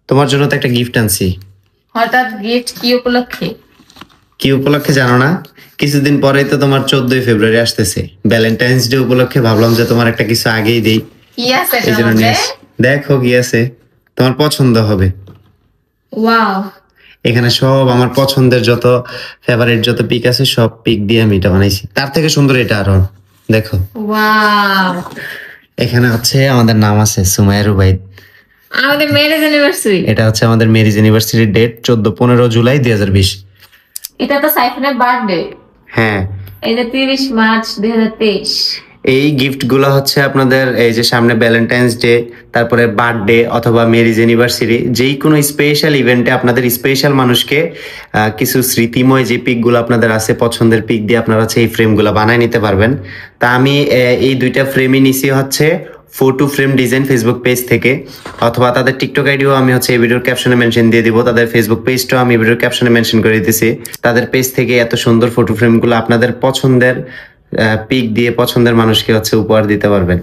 তোমার জন্য তো একটা গিফট আনছি। হঠাৎ গিফট কি উপলক্ষে? কি উপলক্ষে জানো না? কিছুদিন পরেই তো তোমার 14ই ফেব্রুয়ারি আসতেছে, ভ্যালেন্টাইন্স ডে উপলক্ষে ভাবলাম যে তোমার একটা কিছু আগেই দেই। কি আছে এই এটার জন্য মধ্যে? দেখো কি আছে, তোমার পছন্দ হবে। ওয়াও, এখানে সব আমার পছন্দের যত ফেভারিট যত পিক আছে সব পিক দিয়ে আমি এটা বানাইছি। তার থেকে সুন্দর এটা আরো, দেখো। ওয়াও, এখানে হচ্ছে আমাদের নাম আছে সুমাইয়া রুবাইদ। আমাদের ম্যারেজ অ্যানিভার্সারি। এটা হচ্ছে আমাদের ম্যারেজ অ্যানিভার্সারি ডেট 15 জুলাই 2020। এটা তো সাইফানের বার্থডে। হ্যাঁ, এই যে 30 মার্চ 2023। এই গিফট গুলো হচ্ছে আপনাদের এই যে সামনে ভ্যালেন্টাইন্স ডে, তারপরে বার্থডে অথবা ম্যারেজ অ্যানিভার্সারি, যেই কোনো স্পেশাল ইভেন্টে আপনাদের স্পেশাল মানুষকে কিছু স্মৃতিময় যে পিক গুলো আপনাদের আছে পছন্দের পিক দিয়ে আপনারা হচ্ছে এই ফ্রেম গুলো বানায় নিতে পারবেন। তা আমি এই দুইটা ফ্রেমই নিছি হচ্ছে photo frame design Facebook page থেকে, অথবা তাদের টিকটক আইডিও আমি হচ্ছে এই ভিডিওর ক্যাপশনে মেনশন দিয়ে দিব, তাদের ফেসবুক পেজটাও আমি ভিডিওর ক্যাপশনে মেনশন করে দিতেছি। তাদের পেজ থেকে এত সুন্দর ফটো ফ্রেমগুলো আপনাদের পছন্দের পিক দিয়ে পছন্দের মানুষকে হচ্ছে উপহার দিতে পারবেন।